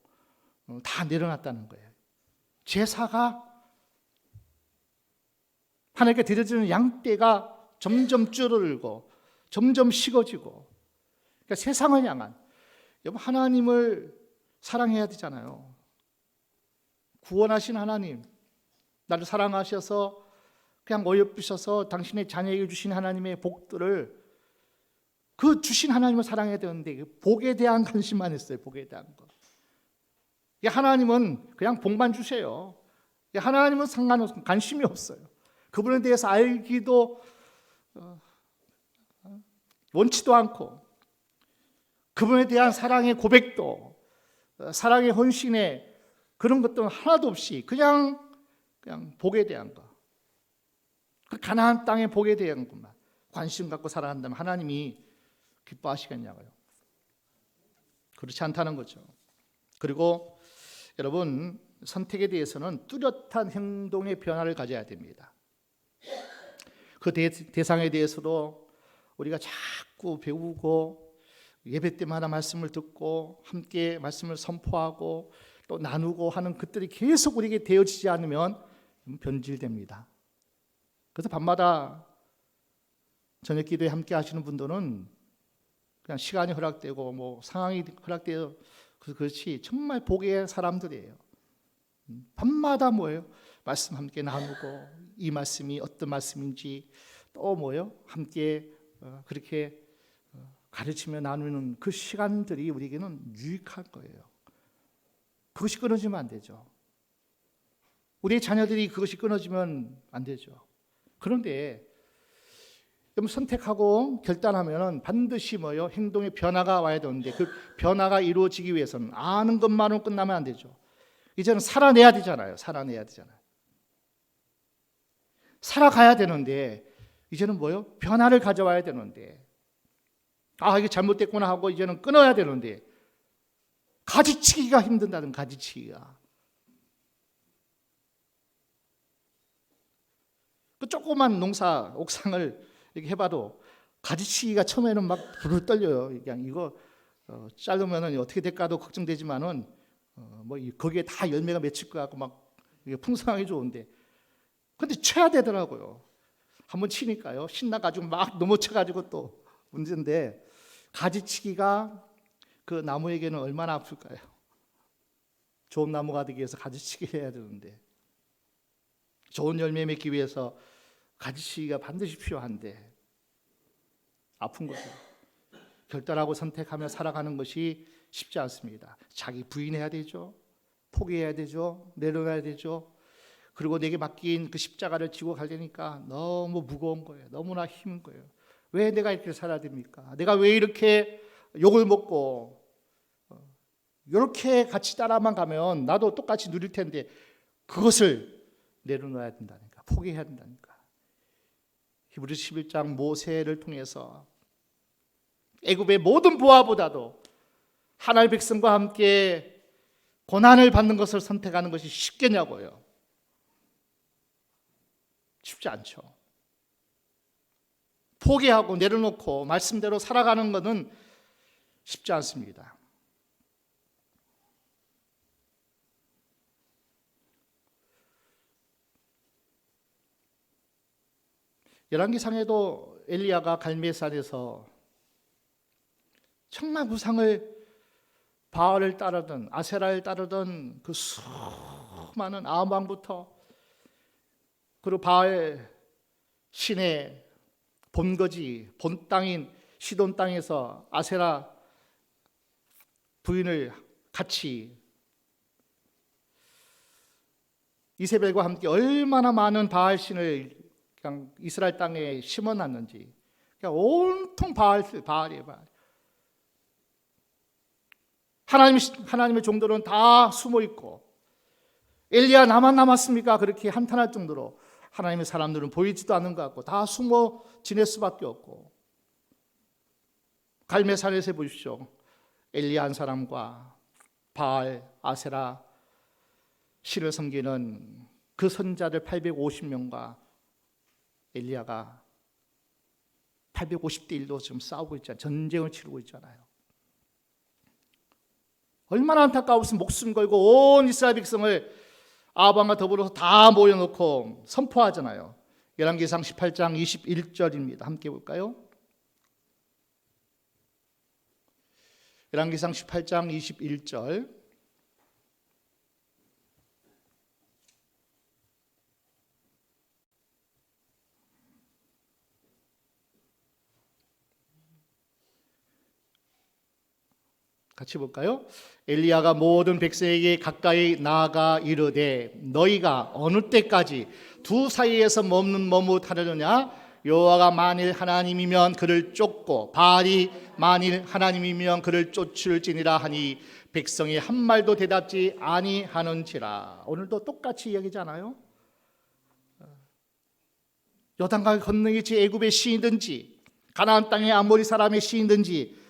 [SPEAKER 1] 다 내려놨다는 거예요. 제사가 하나님께 드려지는 양떼가 점점 줄어들고 점점 식어지고, 그러니까 세상을 향한, 여러분 하나님을 사랑해야 되잖아요. 구원하신 하나님, 나를 사랑하셔서 그냥 어여쁘셔서 당신의 자녀에게 주신 하나님의 복들을, 그 주신 하나님을 사랑해야 되는데 그 복에 대한 관심만 했어요. 복에 대한 거. 하나님은 그냥 복만 주세요. 하나님은 상관없어요. 관심이 없어요. 그분에 대해서 알기도 원치도 않고, 그분에 대한 사랑의 고백도, 사랑의 헌신의 그런 것도 하나도 없이 그냥 복에 대한 거, 그 가나안 땅의 복에 대한 것만 관심 갖고 살아간다면 하나님이 기뻐하시겠냐고요. 그렇지 않다는 거죠. 그리고 여러분, 선택에 대해서는 뚜렷한 행동의 변화를 가져야 됩니다. 그 대상에 대해서도 우리가 자꾸 배우고 예배 때마다 말씀을 듣고 함께 말씀을 선포하고 또 나누고 하는 것들이 계속 우리에게 되어지지 않으면 변질됩니다. 그래서 밤마다 저녁 기도에 함께 하시는 분들은 그냥 시간이 허락되고 뭐 상황이 허락되어 그렇지 정말 복의 사람들이에요. 밤마다 뭐예요? 말씀 함께 나누고 이 말씀이 어떤 말씀인지 또 뭐예요? 함께 그렇게 가르치며 나누는 그 시간들이 우리에게는 유익할 거예요. 그것이 끊어지면 안 되죠. 우리의 자녀들이 그것이 끊어지면 안 되죠. 그런데 선택하고 결단하면 반드시 뭐요? 행동의 변화가 와야 되는데 그 변화가 이루어지기 위해서는 아는 것만으로 끝나면 안 되죠. 이제는 살아내야 되잖아요. 살아가야 되는데 이제는 뭐요? 변화를 가져와야 되는데, 이게 잘못됐구나 하고 이제는 끊어야 되는데 가지치기가 힘든다는, 가지치기가. 그 조그만 농사 옥상을 이렇게 해봐도 가지치기가 처음에는 막 부르르 떨려요. 그냥 이거 자르면은 어떻게 될까도 걱정되지만은 뭐 거기에 다 열매가 맺힐 것 같고 막 이게 풍성하게 좋은데, 근데 쳐야 되더라고요. 한번 치니까요 신나가지고 막 넘어쳐가지고 또 문제인데, 가지치기가 그 나무에게는 얼마나 아플까요? 좋은 나무가 되기 위해서 가지치기 해야 되는데, 좋은 열매 맺기 위해서 가지치기가 반드시 필요한데 아픈 거죠. 결단하고 선택하며 살아가는 것이 쉽지 않습니다. 자기 부인해야 되죠. 포기해야 되죠. 내려놔야 되죠. 그리고 내게 맡긴 그 십자가를 지고 가려니까 너무 무거운 거예요. 너무나 힘든 거예요. 왜 내가 이렇게 살아야 됩니까? 내가 왜 이렇게 욕을 먹고 이렇게 같이 따라만 가면 나도 똑같이 누릴 텐데, 그것을 내려놔야 된다니까. 포기해야 된다니까. 히브리서 11장 모세를 통해서 애굽의 모든 부하보다도 하나님의 백성과 함께 고난을 받는 것을 선택하는 것이 쉽겠냐고요. 쉽지 않죠. 포기하고 내려놓고 말씀대로 살아가는 것은 쉽지 않습니다. 열왕기상에도 엘리야가 갈멜산에서 정말 우상을 바알을 따르던 아세라를 따르던 그 수많은 아함왕부터 그리고 바알 신의 본거지 본 땅인 시돈 땅에서 아세라 부인을 같이 이세벨과 함께 얼마나 많은 바알 신을 그냥 이스라엘 땅에 심어놨는지 그냥 온통 바알이에요. 하나님의 종들은 다 숨어 있고 엘리야 나만 남았습니까? 그렇게 한탄할 정도로 하나님의 사람들은 보이지도 않는 것 같고 다 숨어 지낼 수밖에 없고 갈멜산에서 보십시오. 엘리야 한 사람과 바알, 아세라 신을 섬기는 그 선자들 850명과 엘리야가 850대 1로 지금 싸우고 있잖아요. 전쟁을 치르고 있잖아요. 얼마나 안타까웠으면 목숨 걸고 온 이스라엘 백성을 아합왕과 더불어서 다 모여놓고 선포하잖아요. 열왕기상 18장 21절입니다. 함께 볼까요? 열왕기상 18장 21절 같이 볼까요? 엘리야가 모든 백성에게 가까이 나아가 이르되 너희가 어느 때까지 두 사이에서 머뭇하려느냐? 여호와가 만일 하나님이면 그를 쫓고 바알이 만일 하나님이면 그를 쫓을지니라 하니 백성이 한 말도 대답지 아니하는지라. 오늘도 똑같이 이야기잖아요. 요단강을 건너겠지 애굽의 시인든지 가나안 땅의 아모리 사람의 시인든지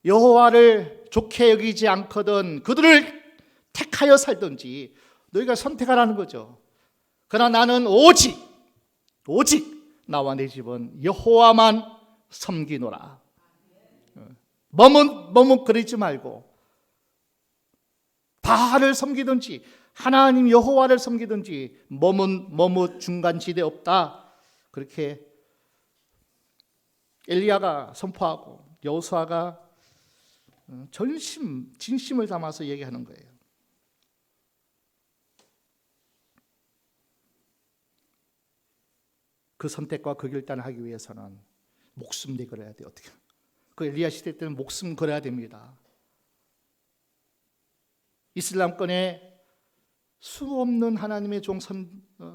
[SPEAKER 1] 여호와를 좋게 여기지 않거든 그들을 택하여 살든지 너희가 선택하라는 거죠. 그러나 나는 오직 나와 내 집은 여호와만 섬기노라. 머뭇거리지 말고 바알을 섬기든지 하나님 여호와를 섬기든지 머뭇 중간지대 없다. 그렇게 엘리야가 선포하고 여호수아가 진심을 담아서 얘기하는 거예요. 그 선택과 그 결단을 하기 위해서는 목숨 내걸어야 돼요. 어떻게? 그 엘리야 시대 때는 목숨 걸어야 됩니다. 이슬람권에 수없는 하나님의 종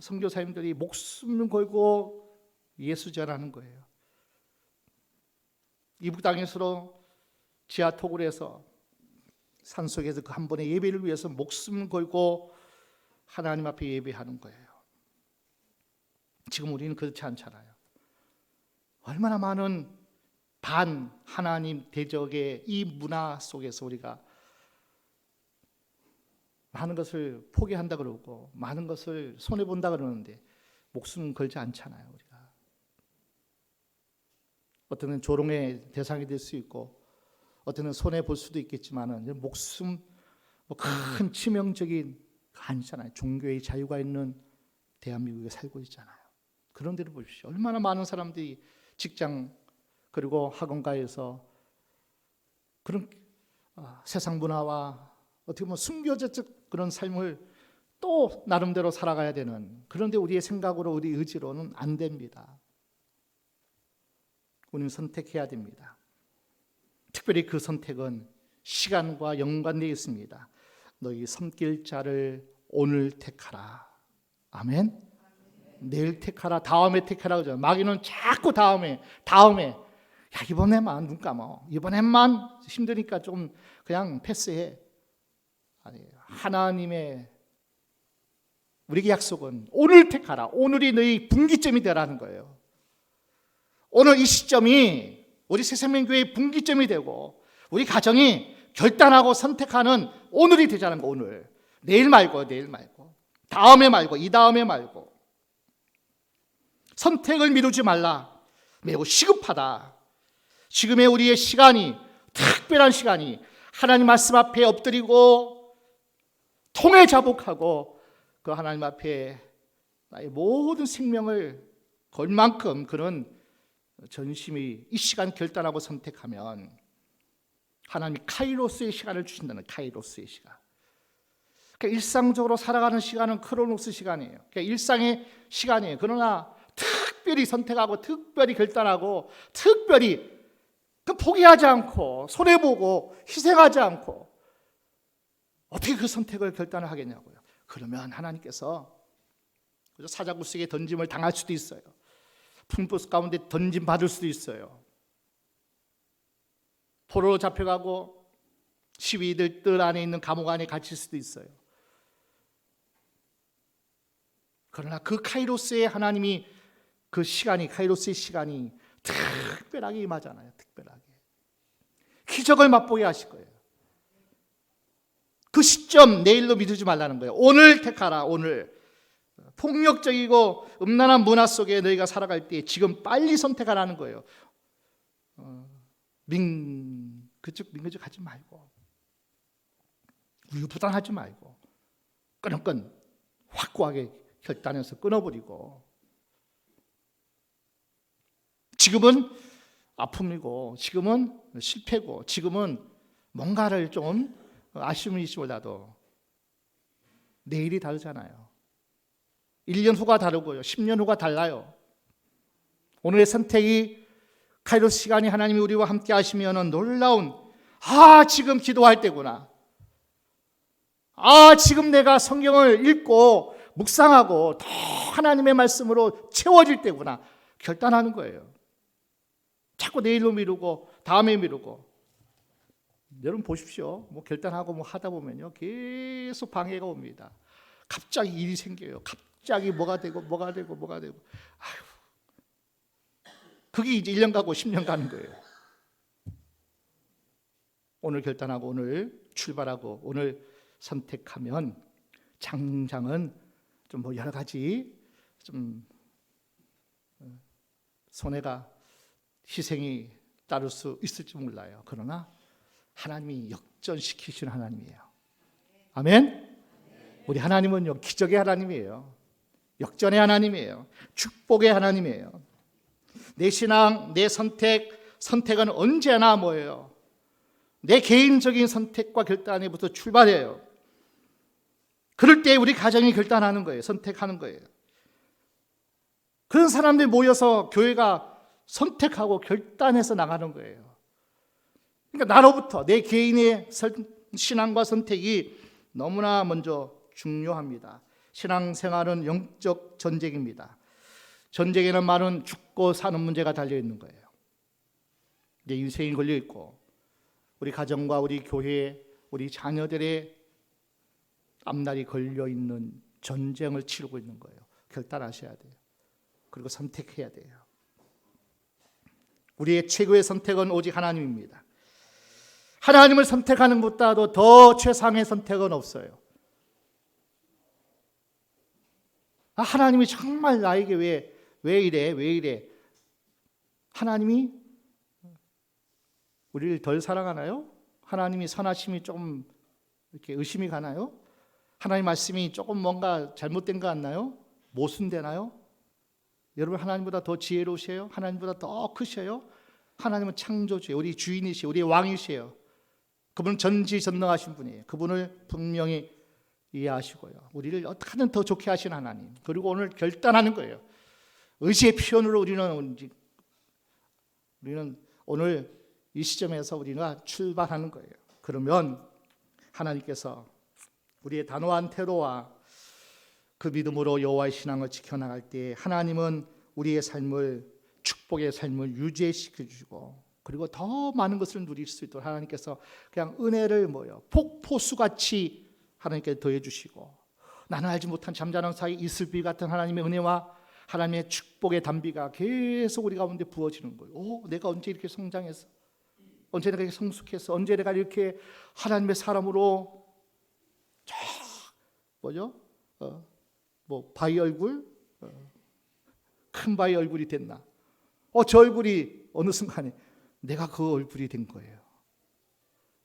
[SPEAKER 1] 선교사님들이 목숨을 걸고 예수 전하는 거예요. 이북 땅에서도 지하 토굴에서 산속에서 그 한 번의 예배를 위해서 목숨을 걸고 하나님 앞에 예배하는 거예요. 지금 우리는 그렇지 않잖아요. 얼마나 많은 반 하나님 대적의 이 문화 속에서 우리가 많은 것을 포기한다 그러고 많은 것을 손해 본다 그러는데 목숨 걸지 않잖아요. 우리가 어떤 조롱의 대상이 될 수 있고 어떤 손해 볼 수도 있겠지만은 목숨 큰 치명적인 아니잖아요. 종교의 자유가 있는 대한민국에 살고 있잖아요. 그런 데를 보십시오. 얼마나 많은 사람들이 직장 그리고 학원가에서 그런 세상 문화와 어떻게 보면 순교자적 그런 삶을 또 나름대로 살아가야 되는, 그런데 우리의 생각으로 우리 의지로는 안 됩니다. 우리는 선택해야 됩니다. 특별히 그 선택은 시간과 연관되어 있습니다. 너희 섬길 자를 오늘 택하라. 아멘. 내일 택하라, 다음에 택하라 그러죠. 마귀는 자꾸 다음에 야 이번에만 눈 감아, 이번에만 힘드니까 좀 그냥 패스해. 아니, 하나님의 우리에게 약속은 오늘 택하라. 오늘이 너희 분기점이 되라는 거예요. 오늘 이 시점이 우리 새생명교회의 분기점이 되고 우리 가정이 결단하고 선택하는 오늘이 되자는 거. 오늘, 내일 말고 다음에 말고 이 다음에 말고. 선택을 미루지 말라. 매우 시급하다. 지금의 우리의 시간이, 특별한 시간이 하나님 말씀 앞에 엎드리고 통회자복하고 그 하나님 앞에 나의 모든 생명을 얼만큼 그런 전심이 이 시간 결단하고 선택하면 하나님이 카이로스의 시간을 주신다는, 카이로스의 시간. 그러니까 일상적으로 살아가는 시간은 크로노스 시간이에요. 그러니까 일상의 시간이에요. 그러나 특별히 선택하고 특별히 결단하고 특별히 포기하지 않고 손해보고 희생하지 않고 어떻게 그 선택을 결단을 하겠냐고요. 그러면 하나님께서 사자굴식에 던짐을 당할 수도 있어요. 풍부스 가운데 던짐 받을 수도 있어요. 포로로 잡혀가고 시위들 뜰 안에 있는 감옥 안에 갇힐 수도 있어요. 그러나 그 카이로스의 하나님이 그 시간이, 카이로스의 시간이 특별하게 임하잖아요. 특별하게 기적을 맛보게 하실 거예요. 그 시점 내일로 미루지 말라는 거예요. 오늘 택하라. 오늘 폭력적이고 음란한 문화 속에 너희가 살아갈 때 지금 빨리 선택하라는 거예요. 민그쪽 하지 말고 우유부단하지 말고 끈끈 확고하게 결단해서 끊어버리고, 지금은 아픔이고 지금은 실패고 지금은 뭔가를 좀 아쉬움일지 몰라도 내일이 다르잖아요. 1년 후가 다르고요 10년 후가 달라요. 오늘의 선택이 카이로스 시간이 하나님이 우리와 함께 하시면 놀라운, 지금 기도할 때구나, 지금 내가 성경을 읽고 묵상하고 더 하나님의 말씀으로 채워질 때구나 결단하는 거예요. 자꾸 내일로 미루고 다음에 미루고. 여러분 보십시오. 결단하고 하다 보면요 계속 방해가 옵니다. 갑자기 일이 생겨요. 갑자기 뭐가 되고. 그게 이제 1년 가고 10년 가는 거예요. 오늘 결단하고 오늘 출발하고 오늘 선택하면 장장은 좀 여러 가지 좀 손해가, 희생이 따를 수 있을지 몰라요. 그러나 하나님이 역전시키시는 하나님이에요. 아멘. 우리 하나님은요 기적의 하나님이에요. 역전의 하나님이에요. 축복의 하나님이에요. 내 신앙, 내 선택은 언제나 뭐예요? 내 개인적인 선택과 결단에부터 출발해요. 그럴 때 우리 가정이 결단하는 거예요. 선택하는 거예요. 그런 사람들이 모여서 교회가 선택하고 결단해서 나가는 거예요. 그러니까 나로부터 내 개인의 신앙과 선택이 너무나 먼저 중요합니다. 신앙생활은 영적 전쟁입니다. 전쟁에는 많은 죽고 사는 문제가 달려있는 거예요. 내 인생이 걸려있고 우리 가정과 우리 교회, 우리 자녀들의 앞날이 걸려있는 전쟁을 치르고 있는 거예요. 결단하셔야 돼요. 그리고 선택해야 돼요. 우리의 최고의 선택은 오직 하나님입니다. 하나님을 선택하는 것보다도 더 최상의 선택은 없어요. 하나님이 정말 나에게 왜 이래? 하나님이 우리를 덜 사랑하나요? 하나님이 선하심이 조금 이렇게 의심이 가나요? 하나님 말씀이 조금 뭔가 잘못된 것 같나요? 모순되나요? 여러분 하나님보다 더 지혜로우세요? 하나님보다 더 크셔요? 하나님은 창조주예요. 우리 주인이시요, 우리 왕이시요. 그분은 전지전능하신 분이에요. 그분을 분명히 이해하시고요. 우리를 어떻게든 더 좋게 하시는 하나님. 그리고 오늘 결단하는 거예요. 의지의 표현으로 우리는 오늘 이 시점에서 우리가 출발하는 거예요. 그러면 하나님께서 우리의 단호한 태도와 그 믿음으로 여호와의 신앙을 지켜나갈 때 하나님은 우리의 삶을, 축복의 삶을 유지시켜 주시고, 그리고 더 많은 것을 누릴 수 있도록 하나님께서 그냥 은혜를 폭포수같이 하나님께 더해 주시고, 나는 알지 못한 잠자는 사이 이슬비 같은 하나님의 은혜와 하나님의 축복의 단비가 계속 우리 가운데 부어지는 거예요. 내가 언제 이렇게 성장했어? 언제 내가 이렇게 성숙했어? 언제 내가 이렇게 하나님의 사람으로 바위 얼굴, 큰 바위 얼굴이 됐나? 저 얼굴이 어느 순간에 내가 그 얼굴이 된 거예요.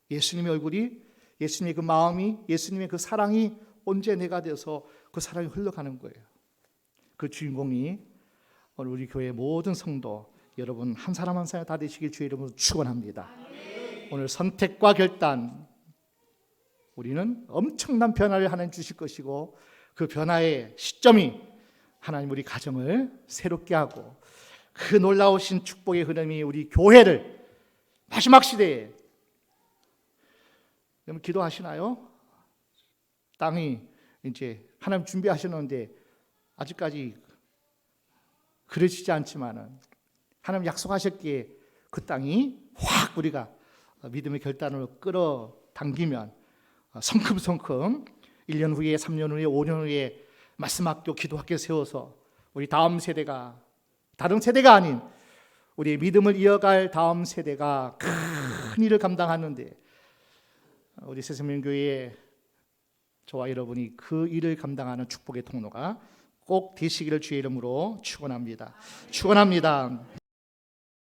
[SPEAKER 1] 예수님의 얼굴이, 예수님의 그 마음이, 예수님의 그 사랑이 언제 내가 돼서 그 사랑이 흘러가는 거예요. 그 주인공이 오늘 우리 교회 모든 성도 여러분 한 사람 한 사람 다 되시길 주의 이름으로 축원합니다. 오늘 선택과 결단, 우리는 엄청난 변화를 하나님 주실 것이고 그 변화의 시점이 하나님 우리 가정을 새롭게 하고 그 놀라우신 축복의 흐름이 우리 교회를 마지막 시대에, 여러분 기도하시나요? 땅이 이제 하나님 준비하셨는데 아직까지 그러시지 않지만은 하나님 약속하셨기에 그 땅이 확 우리가 믿음의 결단으로 끌어당기면 성큼성큼 1년 후에 3년 후에 5년 후에 말씀학교 기도학교 세워서 우리 다음 세대가, 다른 세대가 아닌 우리의 믿음을 이어갈 다음 세대가 큰 일을 감당하는데 우리 새생명교회에 저와 여러분이 그 일을 감당하는 축복의 통로가 꼭 되시기를 주의 이름으로 축원합니다. 축원합니다.